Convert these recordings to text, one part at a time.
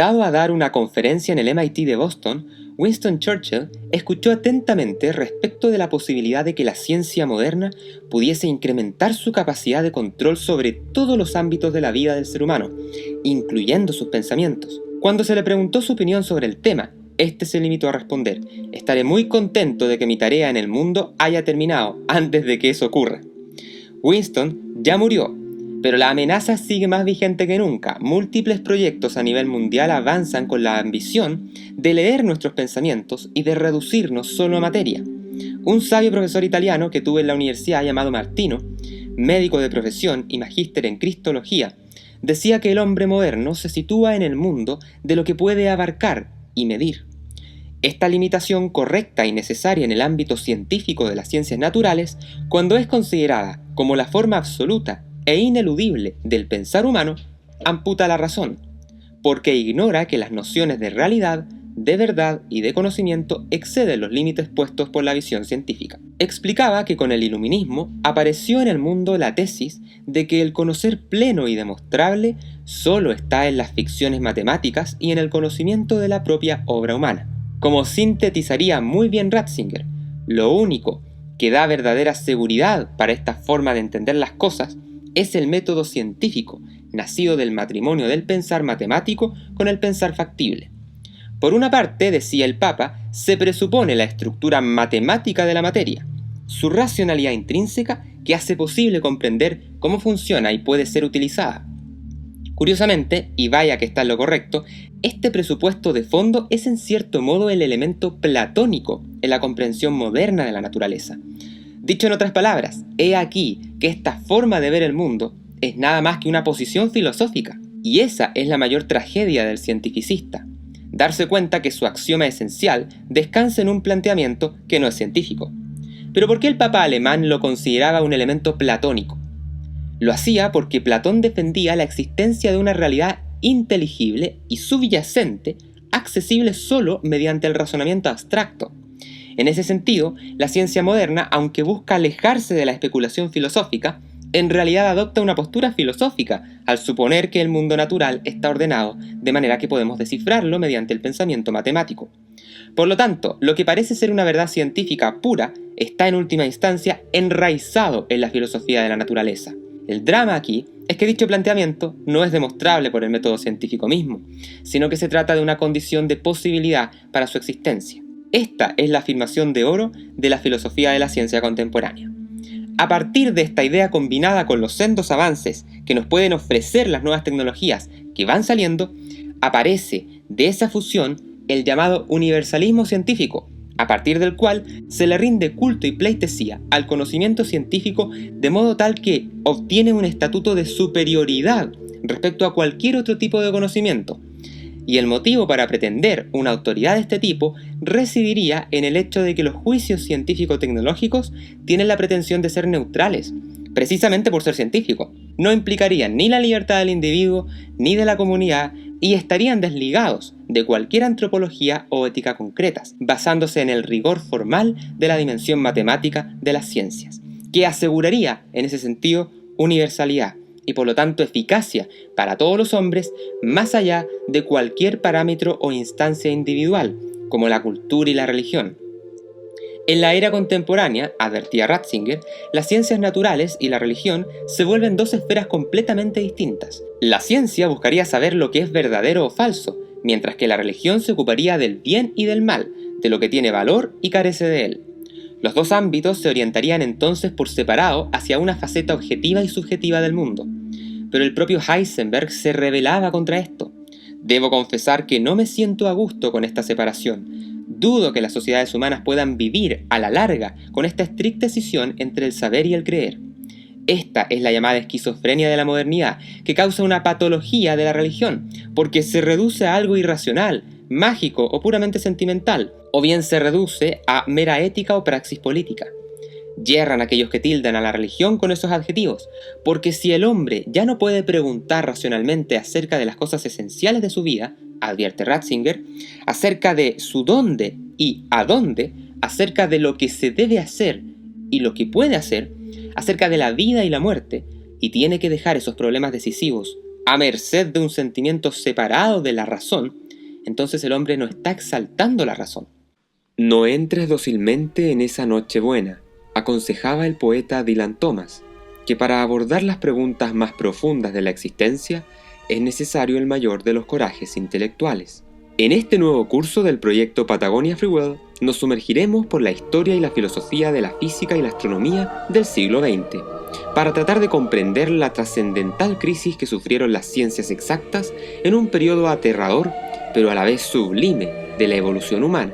Sentado a dar una conferencia en el MIT de Boston, Winston Churchill escuchó atentamente respecto de la posibilidad de que la ciencia moderna pudiese incrementar su capacidad de control sobre todos los ámbitos de la vida del ser humano, incluyendo sus pensamientos. Cuando se le preguntó su opinión sobre el tema, este se limitó a responder: «Estaré muy contento de que mi tarea en el mundo haya terminado antes de que eso ocurra». Winston ya murió, pero la amenaza sigue más vigente que nunca. Múltiples proyectos a nivel mundial avanzan con la ambición de leer nuestros pensamientos y de reducirnos solo a materia. Un sabio profesor italiano que tuve en la universidad llamado Martino, médico de profesión y magíster en cristología, decía que el hombre moderno se sitúa en el mundo de lo que puede abarcar y medir. Esta limitación correcta y necesaria en el ámbito científico de las ciencias naturales, cuando es considerada como la forma absoluta e ineludible del pensar humano, amputa la razón, porque ignora que las nociones de realidad, de verdad y de conocimiento exceden los límites puestos por la visión científica. Explicaba que con el iluminismo apareció en el mundo la tesis de que el conocer pleno y demostrable solo está en las ficciones matemáticas y en el conocimiento de la propia obra humana. Como sintetizaría muy bien Ratzinger, lo único que da verdadera seguridad para esta forma de entender las cosas es el método científico, nacido del matrimonio del pensar matemático con el pensar factible. Por una parte, decía el Papa, se presupone la estructura matemática de la materia, su racionalidad intrínseca que hace posible comprender cómo funciona y puede ser utilizada. Curiosamente, y vaya que está en lo correcto, este presupuesto de fondo es en cierto modo el elemento platónico en la comprensión moderna de la naturaleza. Dicho en otras palabras, he aquí que esta forma de ver el mundo es nada más que una posición filosófica, y esa es la mayor tragedia del cientificista, darse cuenta que su axioma esencial descansa en un planteamiento que no es científico. Pero ¿por qué el Papa alemán lo consideraba un elemento platónico? Lo hacía porque Platón defendía la existencia de una realidad inteligible y subyacente, accesible solo mediante el razonamiento abstracto. En ese sentido, la ciencia moderna, aunque busca alejarse de la especulación filosófica, en realidad adopta una postura filosófica al suponer que el mundo natural está ordenado de manera que podemos descifrarlo mediante el pensamiento matemático. Por lo tanto, lo que parece ser una verdad científica pura está en última instancia enraizado en la filosofía de la naturaleza. El drama aquí es que dicho planteamiento no es demostrable por el método científico mismo, sino que se trata de una condición de posibilidad para su existencia. Esta es la afirmación de oro de la filosofía de la ciencia contemporánea. A partir de esta idea combinada con los sendos avances que nos pueden ofrecer las nuevas tecnologías que van saliendo, aparece de esa fusión el llamado universalismo científico, a partir del cual se le rinde culto y pleitesía al conocimiento científico de modo tal que obtiene un estatuto de superioridad respecto a cualquier otro tipo de conocimiento. Y el motivo para pretender una autoridad de este tipo residiría en el hecho de que los juicios científico-tecnológicos tienen la pretensión de ser neutrales, precisamente por ser científicos. No implicarían ni la libertad del individuo ni de la comunidad y estarían desligados de cualquier antropología o ética concretas, basándose en el rigor formal de la dimensión matemática de las ciencias, que aseguraría en ese sentido universalidad y por lo tanto eficacia para todos los hombres más allá de cualquier parámetro o instancia individual, como la cultura y la religión. En la era contemporánea, advertía Ratzinger, las ciencias naturales y la religión se vuelven dos esferas completamente distintas. La ciencia buscaría saber lo que es verdadero o falso, mientras que la religión se ocuparía del bien y del mal, de lo que tiene valor y carece de él. Los dos ámbitos se orientarían entonces por separado hacia una faceta objetiva y subjetiva del mundo. Pero el propio Heisenberg se rebelaba contra esto. Debo confesar que no me siento a gusto con esta separación. Dudo que las sociedades humanas puedan vivir a la larga con esta estricta escisión entre el saber y el creer. Esta es la llamada esquizofrenia de la modernidad, que causa una patología de la religión, porque se reduce a algo irracional, mágico o puramente sentimental, o bien se reduce a mera ética o praxis política. Yerran aquellos que tildan a la religión con esos adjetivos, porque si el hombre ya no puede preguntar racionalmente acerca de las cosas esenciales de su vida, advierte Ratzinger, acerca de su dónde y a dónde, acerca de lo que se debe hacer y lo que puede hacer, acerca de la vida y la muerte, y tiene que dejar esos problemas decisivos a merced de un sentimiento separado de la razón, entonces el hombre no está exaltando la razón. No entres dócilmente en esa noche buena, aconsejaba el poeta Dylan Thomas, que para abordar las preguntas más profundas de la existencia es necesario el mayor de los corajes intelectuales. En este nuevo curso del proyecto Patagonia Free World nos sumergiremos por la historia y la filosofía de la física y la astronomía del siglo XX, para tratar de comprender la trascendental crisis que sufrieron las ciencias exactas en un periodo aterrador, pero a la vez sublime, de la evolución humana,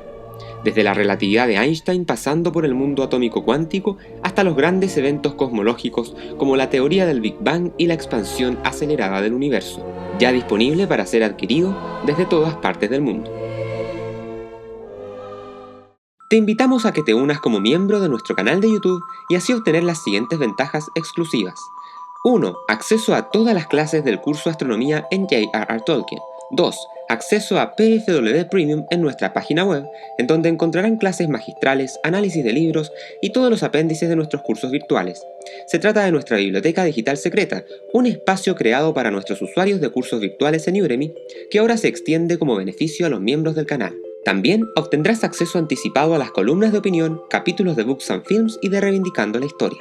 desde la relatividad de Einstein pasando por el mundo atómico cuántico hasta los grandes eventos cosmológicos como la teoría del Big Bang y la expansión acelerada del universo, ya disponible para ser adquirido desde todas partes del mundo. Te invitamos a que te unas como miembro de nuestro canal de YouTube y así obtener las siguientes ventajas exclusivas. 1. Acceso a todas las clases del curso Astronomía en J.R.R. Tolkien. 2. Acceso a PFW Premium en nuestra página web, en donde encontrarán clases magistrales, análisis de libros y todos los apéndices de nuestros cursos virtuales. Se trata de nuestra biblioteca digital secreta, un espacio creado para nuestros usuarios de cursos virtuales en Udemy, que ahora se extiende como beneficio a los miembros del canal. También obtendrás acceso anticipado a las columnas de opinión, capítulos de Books and Films y de Reivindicando la Historia.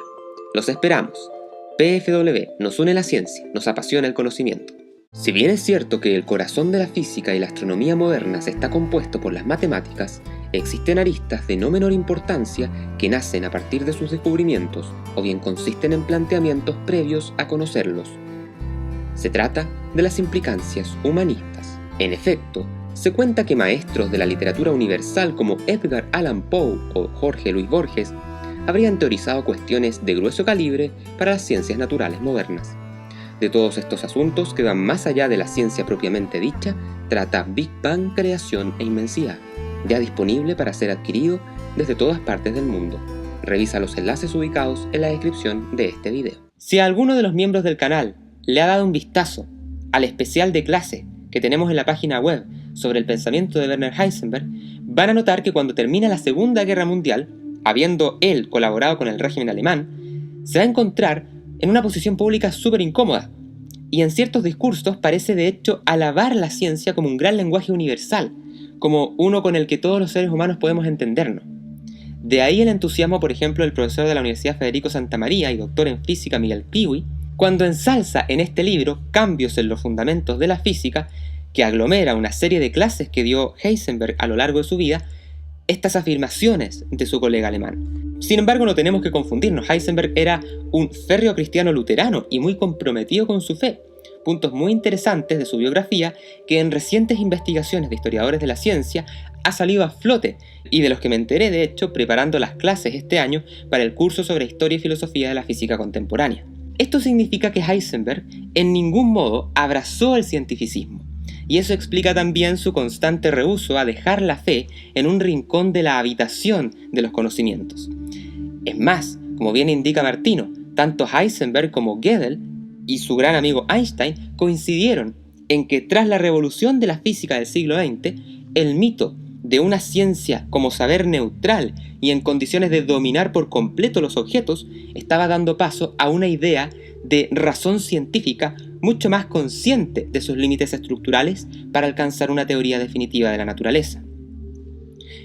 Los esperamos. PFW nos une la ciencia, nos apasiona el conocimiento. Si bien es cierto que el corazón de la física y la astronomía modernas está compuesto por las matemáticas, existen aristas de no menor importancia que nacen a partir de sus descubrimientos o bien consisten en planteamientos previos a conocerlos. Se trata de las implicancias humanistas. En efecto, se cuenta que maestros de la literatura universal como Edgar Allan Poe o Jorge Luis Borges habrían teorizado cuestiones de grueso calibre para las ciencias naturales modernas. De todos estos asuntos que van más allá de la ciencia propiamente dicha, trata Big Bang, creación e inmensidad, ya disponible para ser adquirido desde todas partes del mundo. Revisa los enlaces ubicados en la descripción de este video. Si a alguno de los miembros del canal le ha dado un vistazo al especial de clase que tenemos en la página web sobre el pensamiento de Werner Heisenberg, van a notar que cuando termina la Segunda Guerra Mundial, habiendo él colaborado con el régimen alemán, se va a encontrar en una posición pública súper incómoda, y en ciertos discursos parece de hecho alabar la ciencia como un gran lenguaje universal, como uno con el que todos los seres humanos podemos entendernos. De ahí el entusiasmo, por ejemplo, del profesor de la Universidad Federico Santa María y doctor en física Miguel Piwi, cuando ensalza en este libro Cambios en los fundamentos de la física, que aglomera una serie de clases que dio Heisenberg a lo largo de su vida, estas afirmaciones de su colega alemán. Sin embargo, no tenemos que confundirnos. Heisenberg era un férreo cristiano luterano y muy comprometido con su fe. Puntos muy interesantes de su biografía que en recientes investigaciones de historiadores de la ciencia ha salido a flote y de los que me enteré de hecho preparando las clases este año para el curso sobre Historia y Filosofía de la Física Contemporánea. Esto significa que Heisenberg en ningún modo abrazó el cientificismo. Y eso explica también su constante rehúso a dejar la fe en un rincón de la habitación de los conocimientos. Es más, como bien indica Martino, tanto Heisenberg como Gödel y su gran amigo Einstein coincidieron en que tras la revolución de la física del siglo XX, el mito de una ciencia como saber neutral y en condiciones de dominar por completo los objetos estaba dando paso a una idea de razón científica mucho más consciente de sus límites estructurales para alcanzar una teoría definitiva de la naturaleza.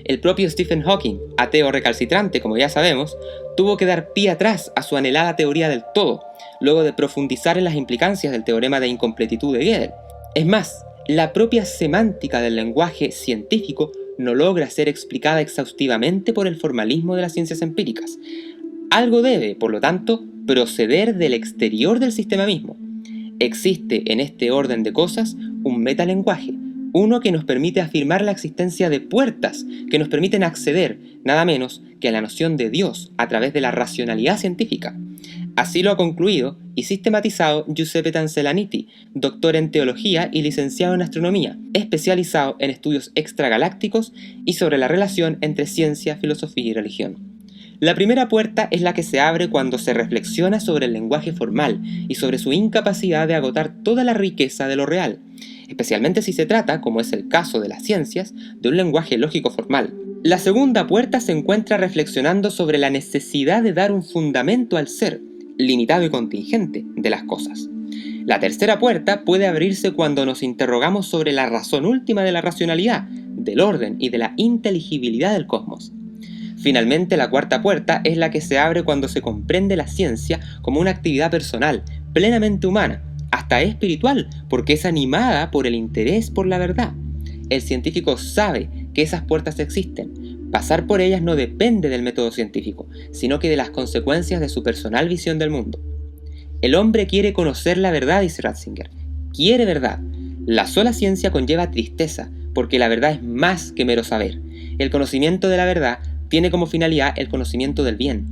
El propio Stephen Hawking, ateo recalcitrante como ya sabemos, tuvo que dar pie atrás a su anhelada teoría del todo, luego de profundizar en las implicancias del teorema de incompletitud de Gödel. Es más, la propia semántica del lenguaje científico no logra ser explicada exhaustivamente por el formalismo de las ciencias empíricas. Algo debe, por lo tanto, proceder del exterior del sistema mismo. Existe en este orden de cosas un metalenguaje, uno que nos permite afirmar la existencia de puertas que nos permiten acceder, nada menos que a la noción de Dios a través de la racionalidad científica. Así lo ha concluido y sistematizado Giuseppe Tanzelaniti, doctor en teología y licenciado en astronomía, especializado en estudios extragalácticos y sobre la relación entre ciencia, filosofía y religión. La primera puerta es la que se abre cuando se reflexiona sobre el lenguaje formal y sobre su incapacidad de agotar toda la riqueza de lo real, especialmente si se trata, como es el caso de las ciencias, de un lenguaje lógico formal. La segunda puerta se encuentra reflexionando sobre la necesidad de dar un fundamento al ser, limitado y contingente, de las cosas. La tercera puerta puede abrirse cuando nos interrogamos sobre la razón última de la racionalidad, del orden y de la inteligibilidad del cosmos. Finalmente, la cuarta puerta es la que se abre cuando se comprende la ciencia como una actividad personal, plenamente humana, hasta espiritual, porque es animada por el interés por la verdad. El científico sabe que esas puertas existen. Pasar por ellas no depende del método científico, sino que de las consecuencias de su personal visión del mundo. El hombre quiere conocer la verdad, dice Ratzinger. Quiere verdad. La sola ciencia conlleva tristeza, porque la verdad es más que mero saber. El conocimiento de la verdad tiene como finalidad el conocimiento del bien.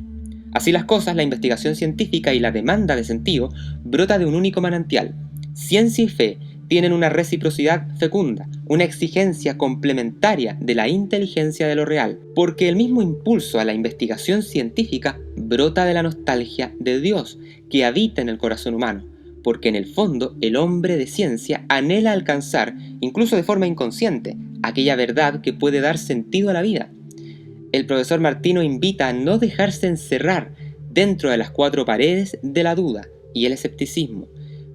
Así las cosas, la investigación científica y la demanda de sentido brota de un único manantial. Ciencia y fe tienen una reciprocidad fecunda, una exigencia complementaria de la inteligencia de lo real, porque el mismo impulso a la investigación científica brota de la nostalgia de Dios que habita en el corazón humano, porque en el fondo el hombre de ciencia anhela alcanzar, incluso de forma inconsciente, aquella verdad que puede dar sentido a la vida. El profesor Martino invita a no dejarse encerrar dentro de las cuatro paredes de la duda y el escepticismo.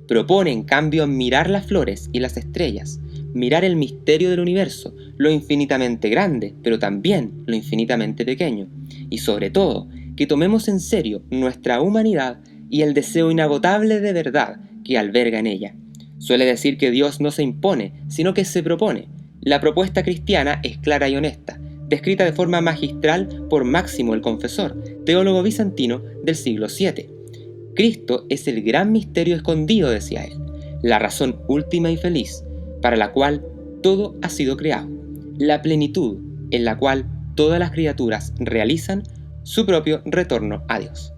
Propone en cambio mirar las flores y las estrellas, mirar el misterio del universo, lo infinitamente grande, pero también lo infinitamente pequeño, y sobre todo, que tomemos en serio nuestra humanidad y el deseo inagotable de verdad que alberga en ella. Suele decir que Dios no se impone, sino que se propone. La propuesta cristiana es clara y honesta, descrita de forma magistral por Máximo el Confesor, teólogo bizantino del siglo VII. Cristo es el gran misterio escondido, decía él, la razón última y feliz, para la cual todo ha sido creado, la plenitud en la cual todas las criaturas realizan su propio retorno a Dios.